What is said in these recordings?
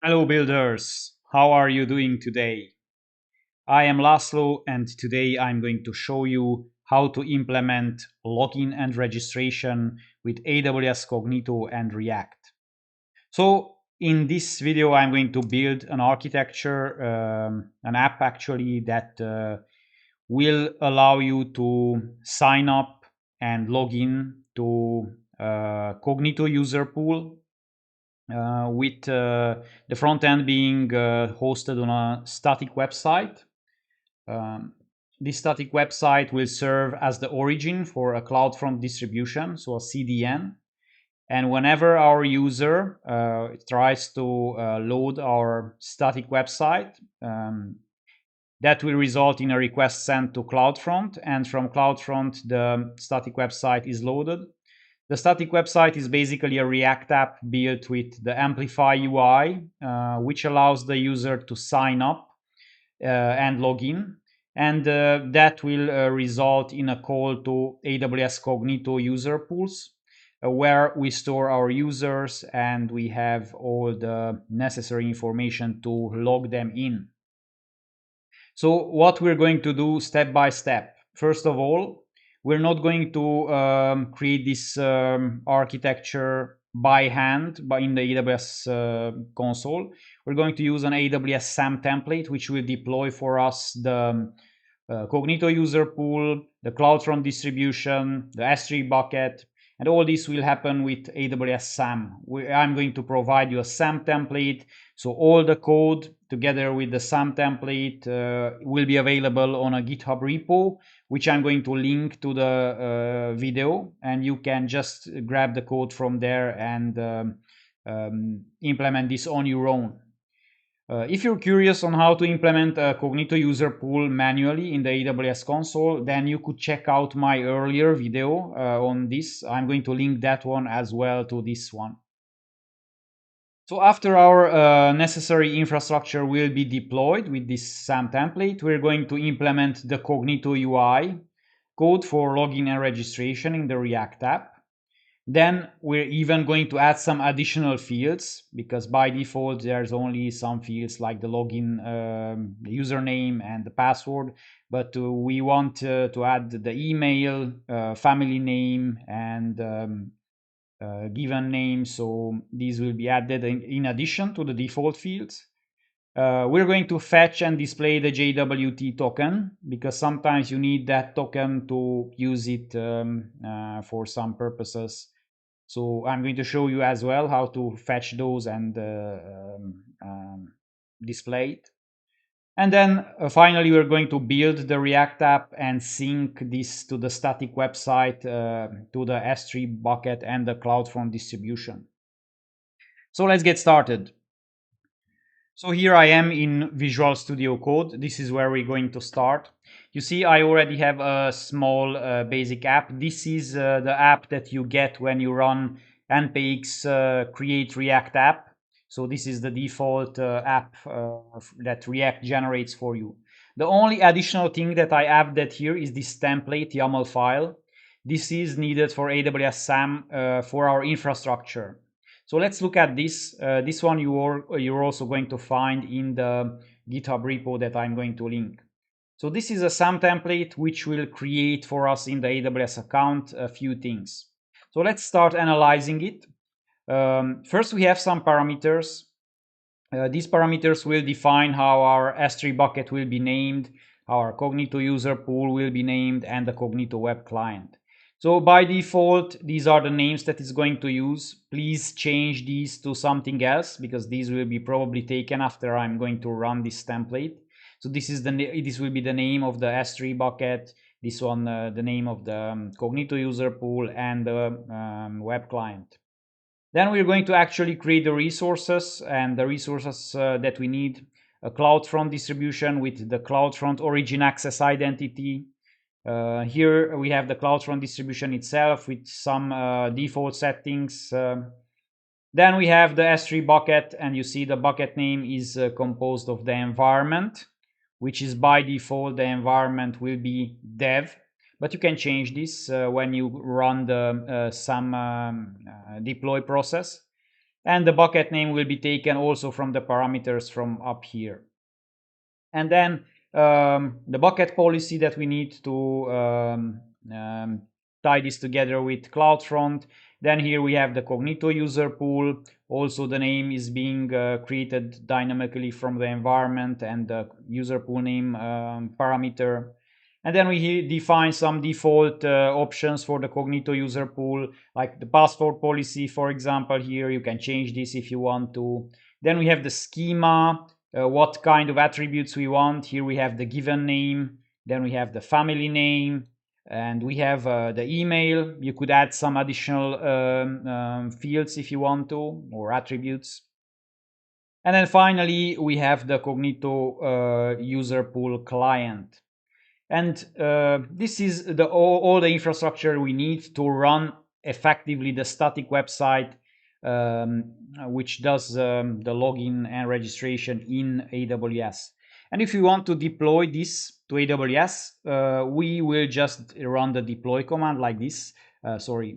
Hello builders, how are you doing today? I am Laszlo and today I'm going to show you how to implement login and registration with AWS Cognito and React. So in this video I'm going to build an architecture, an app actually that will allow you to sign up and log in to Cognito User Pool with the front end being hosted on a static website. Um, this static website will serve as the origin for a CloudFront distribution, so a CDN. And whenever our user tries to load our static website, that will result in a request sent to CloudFront. And from CloudFront, the static website is loaded. The static website is basically a React app built with the amplify-ui, which allows the user to sign up and log in. And that will result in a call to AWS Cognito User Pools, where we store our users and we have all the necessary information to log them in. So what we're going to do step by step. First of all, we're not going to create this architecture by hand in the AWS console. We're going to use an AWS SAM template, which will deploy for us the Cognito user pool, the CloudFront distribution, the S3 bucket, and all this will happen with AWS SAM. I'm going to provide you a SAM template, so all the code together with the SAM template will be available on a GitHub repo, which I'm going to link to the video, and you can just grab the code from there and implement this on your own. If you're curious on how to implement a Cognito user pool manually in the AWS console, then you could check out my earlier video on this. I'm going to link that one as well to this one. So after our necessary infrastructure will be deployed with this SAM template, we're going to implement the Cognito UI code for login and registration in the React app. Then we're even going to add some additional fields because by default there's only some fields like the login username and the password, but we want to add the email, family name, and given name, so these will be added in addition to the default fields. We're going to fetch and display the JWT token because sometimes you need that token to use it for some purposes. So I'm going to show you as well how to fetch those and display it. And then finally, we're going to build the React app and sync this to the static website, to the S3 bucket and the CloudFront distribution. So let's get started. So here I am in Visual Studio Code. This is where we're going to start. You see, I already have a small basic app. This is the app that you get when you run npx create React app. So this is the default app that React generates for you. The only additional thing that I added here is this template YAML file. This is needed for AWS SAM for our infrastructure. So let's look at this. This one you're also going to find in the GitHub repo that I'm going to link. So this is a SAM template which will create for us in the AWS account a few things. So let's start analyzing it. First, we have some parameters. These parameters will define how our S3 bucket will be named, our Cognito user pool will be named, and the Cognito web client. So by default, these are the names that it's going to use. Please change these to something else because these will be probably taken after I'm going to run this template. So this will be the name of the S3 bucket, this one the name of the Cognito user pool, and the web client. Then we're going to actually create the resources, and the resources that we need: a CloudFront distribution with the CloudFront origin access identity. Here we have the CloudFront distribution itself with some default settings. Then we have the S3 bucket, and you see the bucket name is composed of the environment, which is by default the environment will be dev. But you can change this when you run the some deploy process. And the bucket name will be taken also from the parameters from up here. And then the bucket policy that we need to tie this together with CloudFront. Then here we have the Cognito User Pool. Also the name is being created dynamically from the environment and the user pool name parameter. And then we define some default options for the Cognito User Pool, like the password policy, for example. Here you can change this if you want to. Then we have the schema, what kind of attributes we want. Here we have the given name, then we have the family name, and we have the email. You could add some additional fields if you want to, or attributes. And then finally, we have the Cognito User Pool client. And this is all the infrastructure we need to run effectively the static website, which does the login and registration in AWS. And if you want to deploy this to AWS, we will just run the deploy command like this.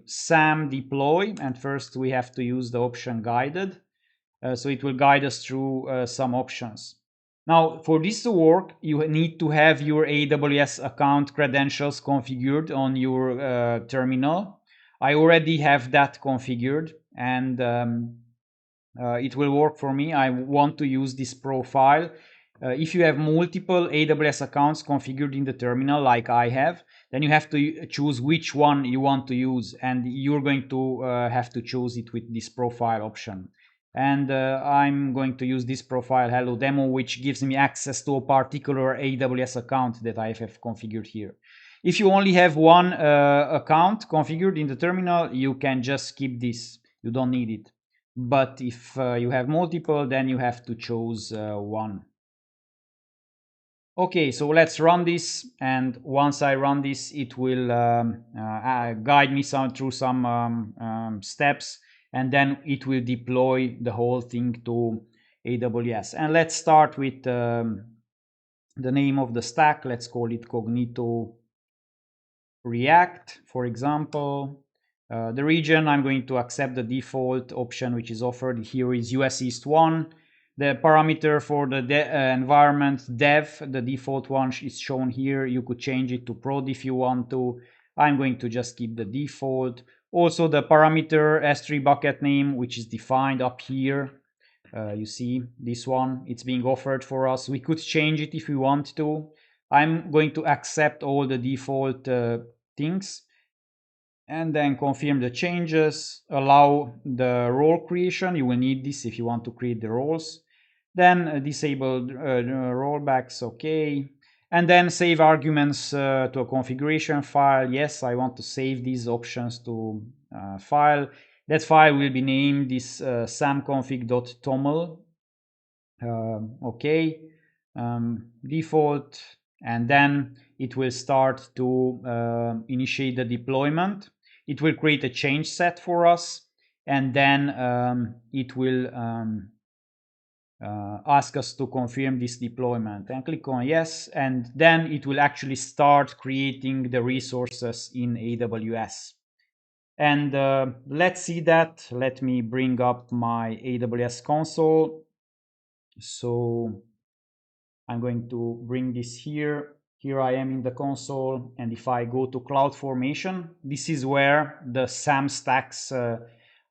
SAM deploy, and first we have to use the option guided. So it will guide us through some options. Now, for this to work, you need to have your AWS account credentials configured on your terminal. I already have that configured, and it will work for me. I want to use this profile. If you have multiple AWS accounts configured in the terminal, like I have, then you have to choose which one you want to use, and you're going to have to choose it with this profile option. And I'm going to use this profile hello demo, which gives me access to a particular AWS account that I have configured here. If you only have one account configured in the terminal, you can just skip this. You don't need it. But if you have multiple, then you have to choose one. Okay, so let's run this, and once I run this, it will guide me through some steps, and then it will deploy the whole thing to AWS. And let's start with the name of the stack. Let's call it Cognito React, for example. The region, I'm going to accept the default option which is offered here is US East 1. The parameter for the environment dev, the default one is shown here. You could change it to prod if you want to. I'm going to just keep the default. Also the parameter S3 bucket name, which is defined up here. You see this one, it's being offered for us. We could change it if we want to. I'm going to accept all the default things, and then confirm the changes, allow the role creation. You will need this if you want to create the roles. Then disable rollbacks, okay. And then save arguments to a configuration file. Yes, I want to save these options to a file. That file will be named this samconfig.toml. Okay, default, and then it will start to initiate the deployment. It will create a change set for us, and then it will ask us to confirm this deployment, and click on yes, and then it will actually start creating the resources in AWS. And let's see that. Let me bring up my AWS console. So I'm going to bring this here. Here I am in the console, and if I go to CloudFormation, this is where the SAM stacks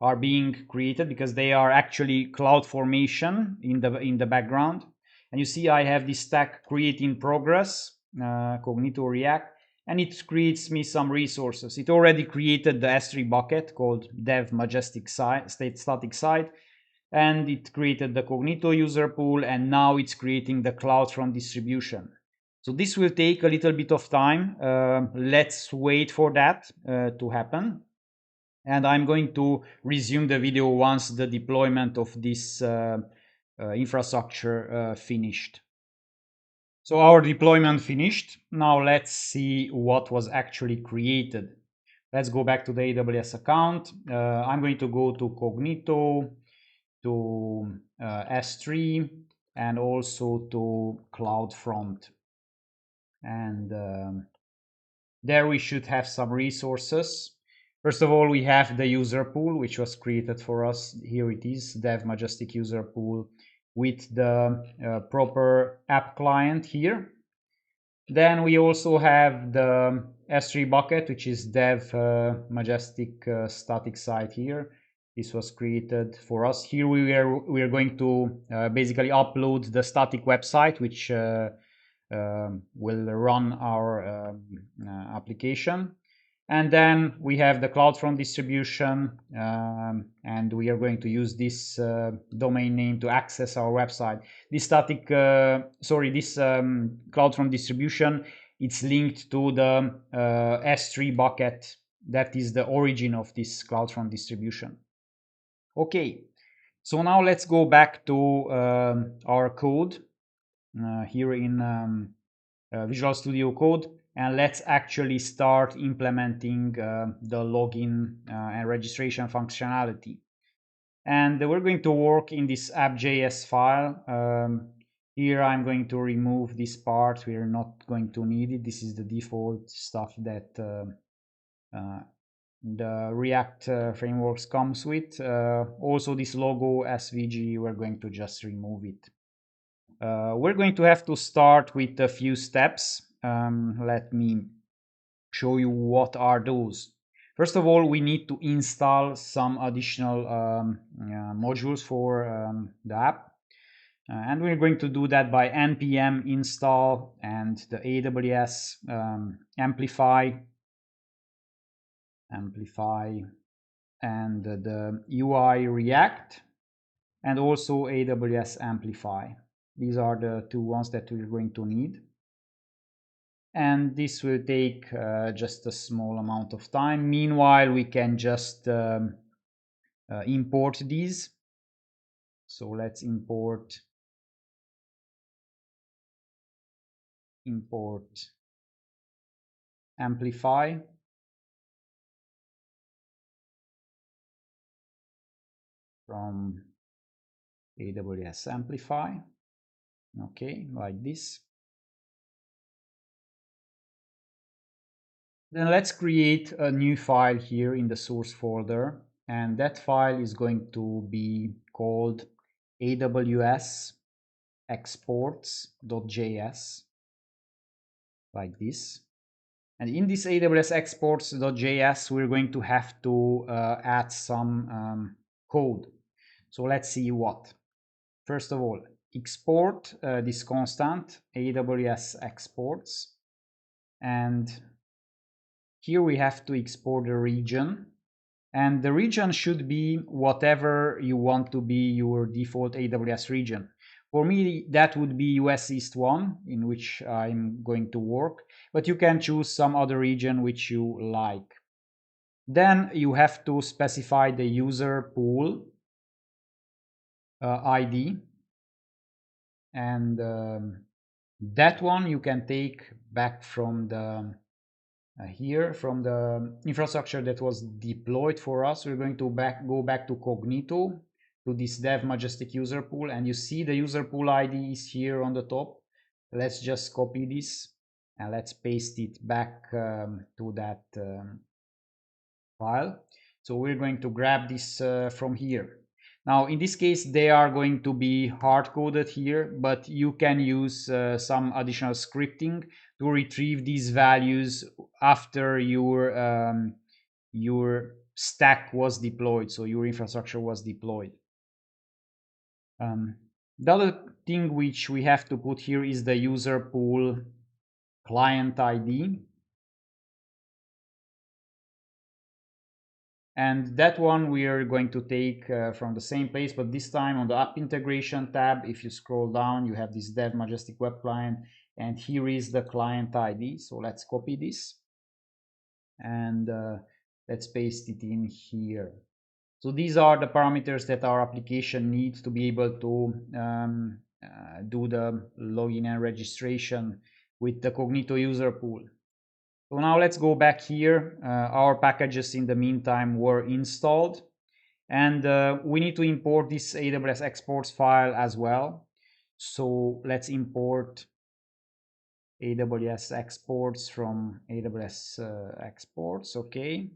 are being created, because they are actually CloudFormation in the background. And you see I have this stack create in progress, Cognito React, and it creates me some resources. It already created the S3 bucket called dev Majestic static site, and it created the Cognito User Pool, and now it's creating the CloudFront distribution. So this will take a little bit of time. Let's wait for that to happen. And I'm going to resume the video once the deployment of this infrastructure finished. So our deployment finished. Now let's see what was actually created. Let's go back to the AWS account. I'm going to go to Cognito, to S3, and also to CloudFront. And there we should have some resources. First of all, we have the user pool, which was created for us. Here it is, dev Majestic user pool with the proper app client here. Then we also have the S3 bucket, which is dev Majestic static site here. This was created for us. Here we are going to basically upload the static website, which will run our application. And then we have the CloudFront distribution, and we are going to use this domain name to access our website. This this CloudFront distribution, it's linked to the S3 bucket. That is the origin of this CloudFront distribution. Okay, so now let's go back to our code here in Visual Studio Code, and let's actually start implementing the login and registration functionality. And we're going to work in this app.js file. Here I'm going to remove this part. We're not going to need it. This is the default stuff that the React frameworks comes with. Also this logo SVG, we're going to just remove it. We're going to have to start with a few steps. Let me show you what are those. First of all, we need to install some additional modules for the app. And we're going to do that by npm install and the AWS amplify and the UI React, and also AWS amplify. These are the two ones that we're going to need. And this will take just a small amount of time. Meanwhile, we can just import these. So let's import amplify from AWS amplify. Okay, like this. Then let's create a new file here in the source folder, and that file is going to be called AWS exports.js, like this. And in this AWS exports.js, we're going to have to add some code. So let's see what. First of all, export this constant AWS exports, and here we have to export the region, and the region should be whatever you want to be your default AWS region. For me, that would be US East 1, in which I'm going to work, but you can choose some other region which you like. Then you have to specify the user pool ID, and that one you can take back from the here from the infrastructure that was deployed for us. We're going to go back to Cognito, to this dev Majestic user pool, and you see the user pool ID is here on the top. Let's just copy this and let's paste it back to that file. So we're going to grab this from here. Now, in this case, they are going to be hard-coded here, but you can use some additional scripting to retrieve these values after your stack was deployed, so your infrastructure was deployed. The other thing which we have to put here is the user pool client ID. And that one we are going to take from the same place, but this time on the app integration tab. If you scroll down, you have this dev Majestic web client, and here is the client ID. So let's copy this and let's paste it in here. So these are the parameters that our application needs to be able to do the login and registration with the Cognito user pool. So now let's go back here. Our packages in the meantime were installed, and we need to import this AWS exports file as well. So let's import AWS exports from AWS exports. Okay.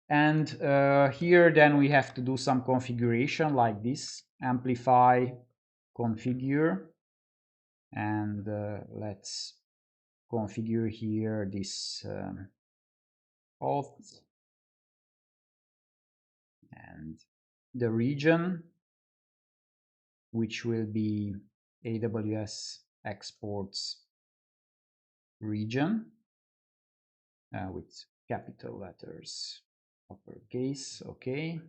And here then we have to do some configuration like this, amplify configure, and let's configure here this auth and the region, which will be AWS exports region with capital letters, uppercase, okay.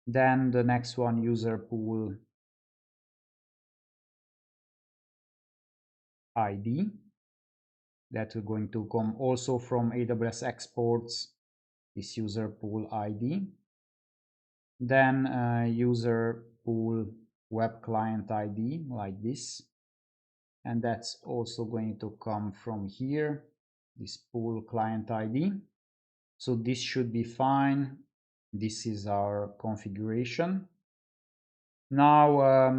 Then the next one, user pool ID, that we're going to come also from AWS exports, this user pool ID. Then user pool web client ID like this, and that's also going to come from here, this pool client ID. So this should be fine. This is our configuration. Now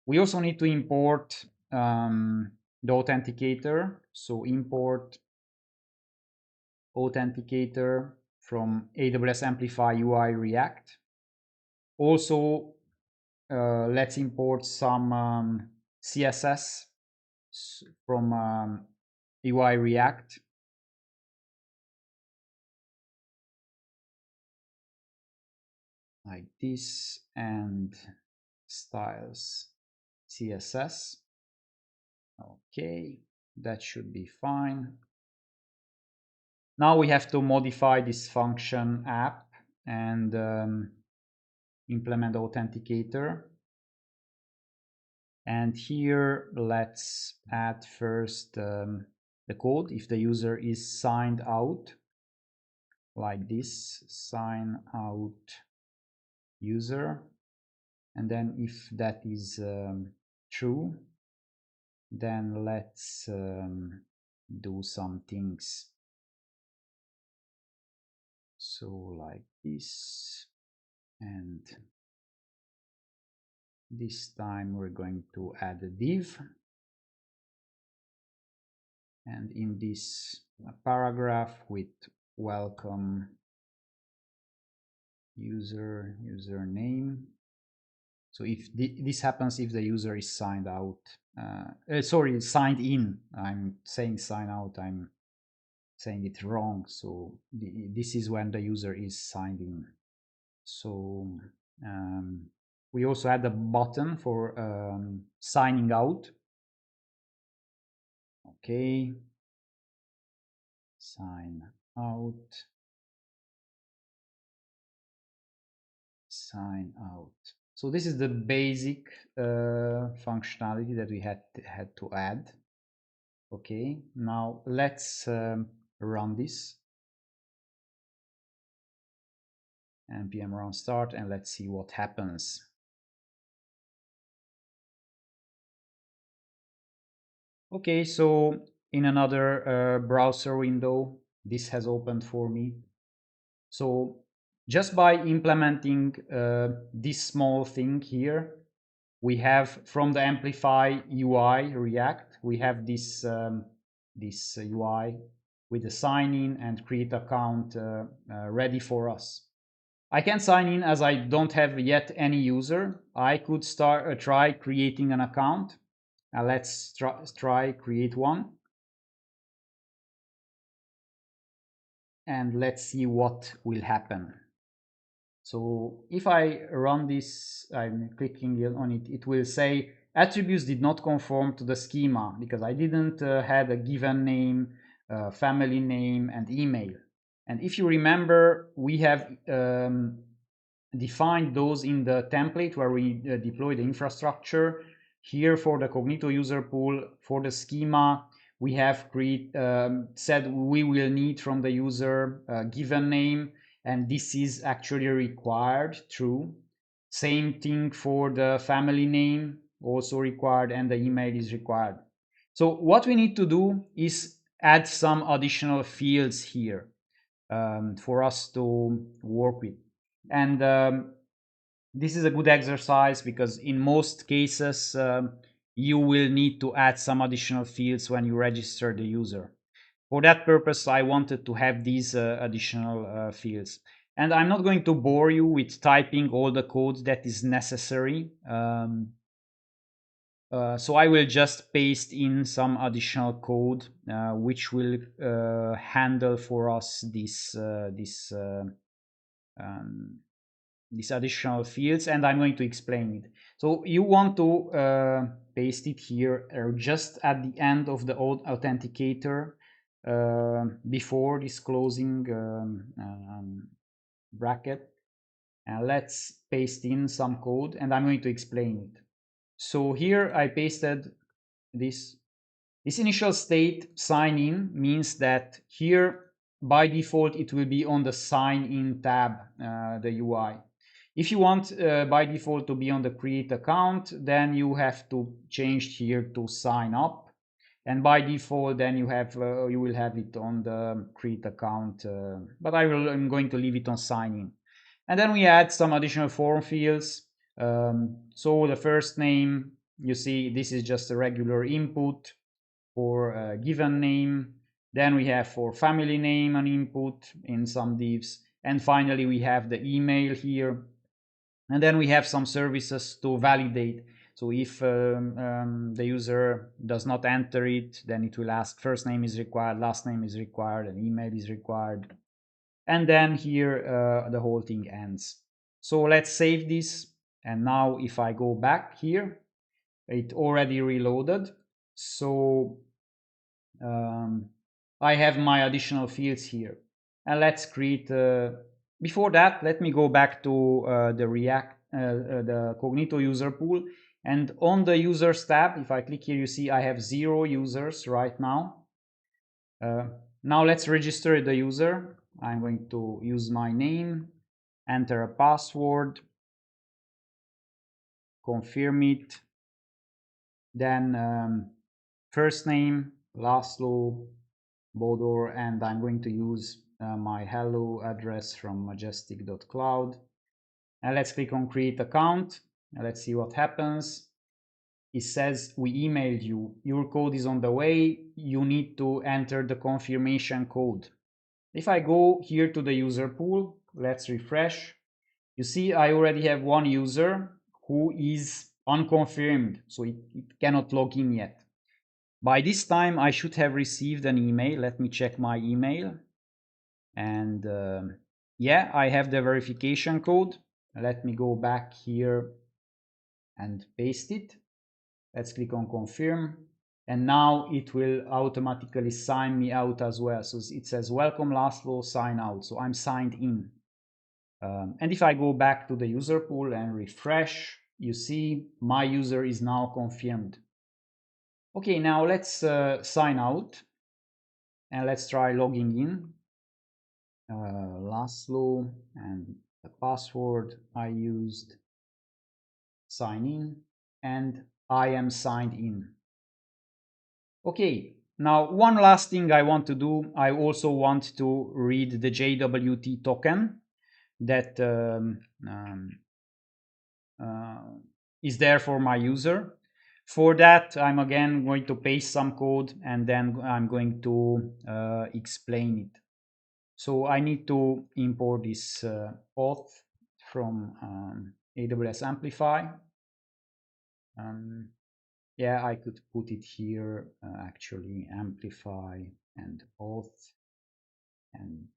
we also need to import the authenticator. So import authenticator from AWS amplify-ui React. Also, let's import some CSS from UI React. Like this, and styles CSS. Okay, that should be fine. Now we have to modify this function app and implement authenticator. And here let's add first the code if the user is signed out, like this, sign out user. And then if that is true, then let's do some things. So like this, and this time we're going to add a div, and in this paragraph with welcome username. So if this happens if the user is signed out, sorry, signed in. I'm saying sign out, I'm saying it wrong. So this is when the user is signed in. So we also add a button for signing out. Okay, sign out, sign out. So this is the basic functionality that we had to add. Okay, now let's run this. npm run start, and let's see what happens. Okay, so in another browser window, this has opened for me. So just by implementing this small thing here, we have from the Amplify UI React, we have this this UI with the sign in and create account ready for us. I can sign in as I don't have yet any user. I could start try creating an account. Let's try create one, and let's see what will happen. So if I run this, I'm clicking on it, it will say attributes did not conform to the schema because I didn't had a given name, family name, and email. And if you remember, we have defined those in the template where we deploy the infrastructure. Here for the Cognito User Pool, for the schema, we have said we will need from the user a given name, and this is actually required, true. Same thing for the family name, also required, and the email is required. So what we need to do is add some additional fields here for us to work with. And this is a good exercise because in most cases you will need to add some additional fields when you register the user. For that purpose, I wanted to have these additional fields. And I'm not going to bore you with typing all the code that is necessary. So I will just paste in some additional code which will handle for us these additional fields, and I'm going to explain it. So you want to paste it here just at the end of the old authenticator before this closing bracket. And let's paste in some code, and I'm going to explain it. So here I pasted this. This initial state sign in means that here by default it will be on the sign in tab, the UI. If you want by default to be on the create account, then you have to change here to sign up, and by default then you will have it on the create account, but I'm going to leave it on sign in. And then we add some additional form fields. So the first name, you see this is just a regular input for a given name. Then we have for family name an input in some divs, and finally we have the email here. And then we have some services to validate. So if the user does not enter it, then it will ask first name is required, last name is required, and email is required. And then here the whole thing ends. So let's save this. And now if I go back here, it already reloaded. So I have my additional fields here. And let's create, before that, let me go back to the Cognito User Pool. And on the Users tab, if I click here, you see I have 0 users right now. Now let's register the user. I'm going to use my name, enter a password, confirm it, then first name, Laszlo, Bodor, and I'm going to use my hello address from Majestic.cloud. And let's click on create account. And let's see what happens. It says we emailed you, your code is on the way, you need to enter the confirmation code. If I go here to the user pool, let's refresh. You see I already have one user who is unconfirmed, so it cannot log in yet. By this time I should have received an email. Let me check my email. And yeah, I have the verification code. Let me go back here and paste it. Let's click on confirm. And now it will automatically sign me out as well. So it says welcome Laszlo, sign out. So I'm signed in. And if I go back to the user pool and refresh, you see my user is now confirmed. Okay, now let's sign out and let's try logging in. Laszlo, and the password I used, sign in, and I am signed in. Okay, now one last thing I want to do. I also want to read the JWT token that is there for my user. For that, I'm again going to paste some code and then I'm going to explain it. So I need to import this auth from AWS Amplify. Yeah, I could put it here, actually, amplify and auth, and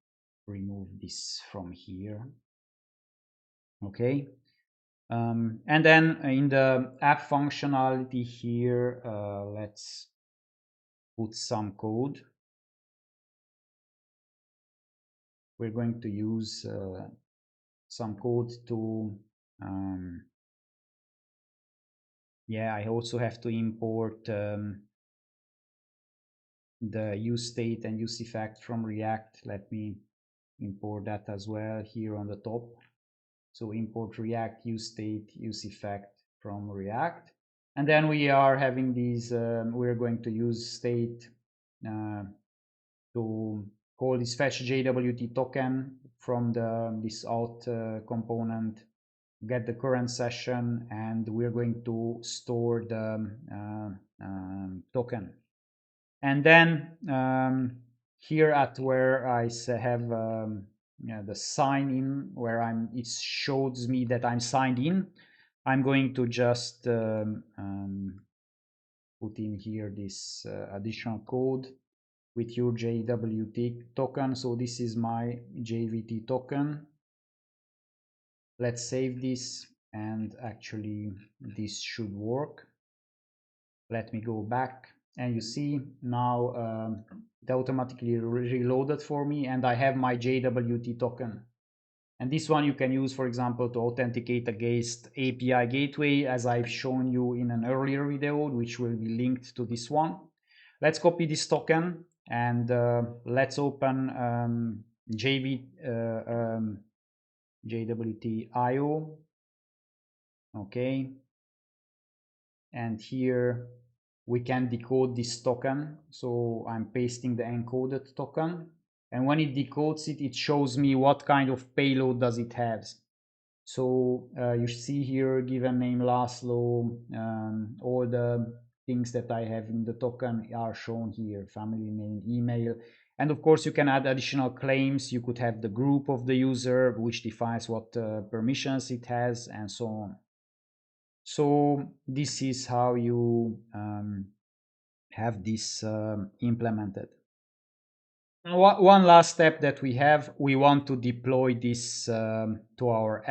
remove this from here. Okay. And then in the app functionality here, let's put some code. We're going to use some code to, yeah, I also have to import the useState and useEffect from React. Let me import that as well here on the top. So import React useState, useEffect from React. And then we are having these, we're going to use state to call this fetch JWT token from this auth component, get the current session, and we're going to store the token. And then here at where I have the sign in, where it shows me that I'm signed in. I'm going to just put in here this additional code with your JWT token. So this is my JWT token. Let's save this, and actually this should work. Let me go back, and you see now it automatically reloaded for me, and I have my JWT token. And this one you can use, for example, to authenticate against API gateway, as I've shown you in an earlier video, which will be linked to this one. Let's copy this token, and let's open JWT.io. Okay. And here we can decode this token. So I'm pasting the encoded token. And when it decodes it, it shows me what kind of payload does it have. So you see here, given name Laszlo, all the things that I have in the token are shown here, family name, email. And of course, you can add additional claims. You could have the group of the user, which defines what permissions it has, and so on. So this is how you have this implemented. One last step that we want to deploy this to our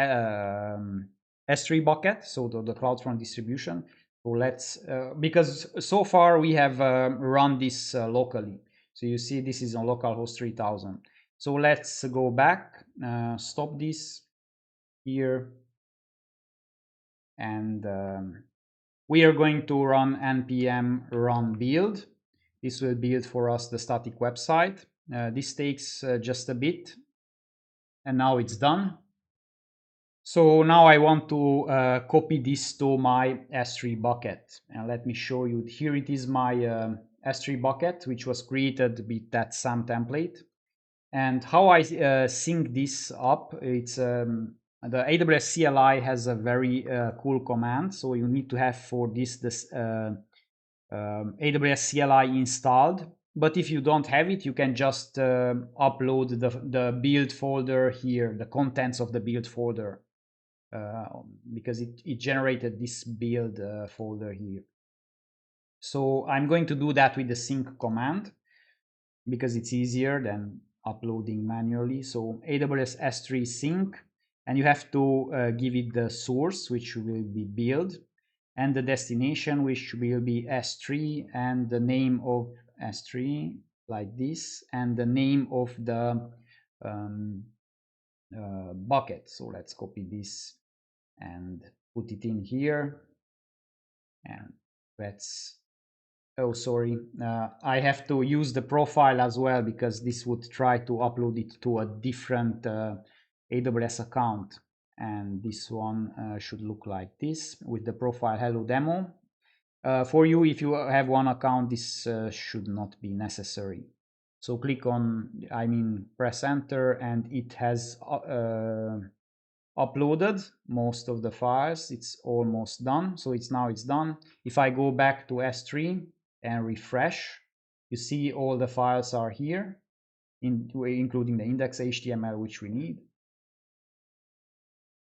S3 bucket, so the CloudFront distribution. So let's, because so far we have run this locally. So you see this is on localhost 3000. So let's go back, stop this here, and we are going to run npm run build. This will build for us the static website. This takes just a bit, and now it's done. So now I want to copy this to my S3 bucket, and let me show you. Here it is, my S3 bucket, which was created with that SAM template. And how I sync this up, it's the AWS CLI has a very cool command. So you need to have for this AWS CLI installed. But if you don't have it, you can just upload the build folder here, the contents of the build folder, because it generated this build folder here. So I'm going to do that with the sync command, because it's easier than uploading manually. So AWS S3 sync, and you have to give it the source, which will be build, and the destination, which will be S3, and the name of S3, like this, and the name of the bucket. So let's copy this and put it in here, and let's, oh sorry, I have to use the profile as well, because this would try to upload it to a different AWS account, and this one should look like this with the profile hello demo. For you, if you have one account, this should not be necessary. So click on, press enter, and it has uploaded most of the files. It's almost done. So it's done. If I go back to S3 and refresh, you see all the files are here, including the index.html, which we need.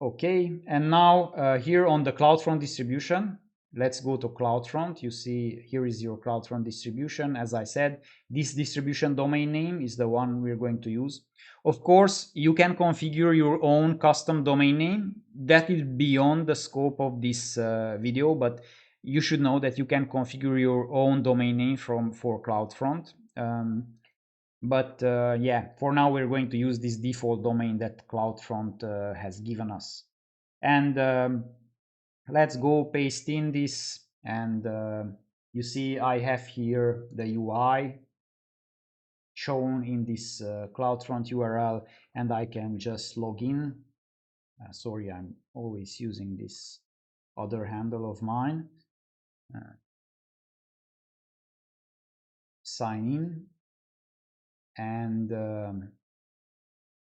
Okay, and now here on the CloudFront distribution, let's go to CloudFront. You see here is your CloudFront distribution. As I said, this distribution domain name is the one we're going to use. Of course, you can configure your own custom domain name. That is beyond the scope of this video, but you should know that you can configure your own domain name for CloudFront. Yeah, for now we're going to use this default domain that CloudFront has given us. And let's go paste in this, and you see I have here the UI shown in this CloudFront URL, and I can just log in. Sorry, I'm always using this other handle of mine. Sign in, and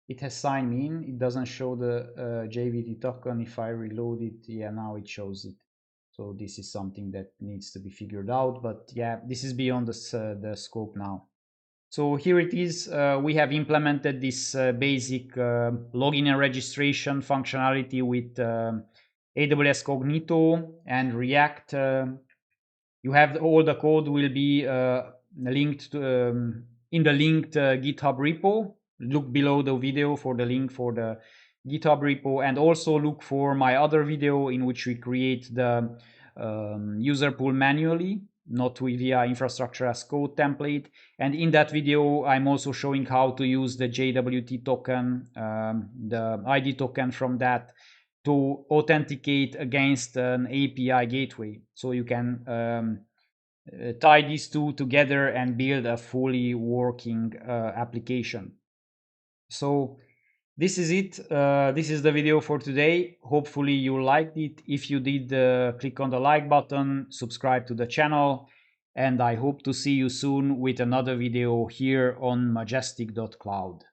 it has signed me in. It doesn't show the JWT token. If I reload it, yeah, now it shows it. So this is something that needs to be figured out, but yeah, this is beyond the scope now. So here it is. We have implemented this basic login and registration functionality with AWS Cognito and React. You have all the code will be linked to, in the linked GitHub repo. Look below the video for the link for the GitHub repo, and also look for my other video in which we create the user pool manually, not via infrastructure as code template. And in that video, I'm also showing how to use the JWT token, the ID token from that, to authenticate against an API gateway. So you can tie these two together and build a fully working application. So this is it. This is the video for today. Hopefully you liked it. If you did, click on the like button, subscribe to the channel, and I hope to see you soon with another video here on Majestic.cloud.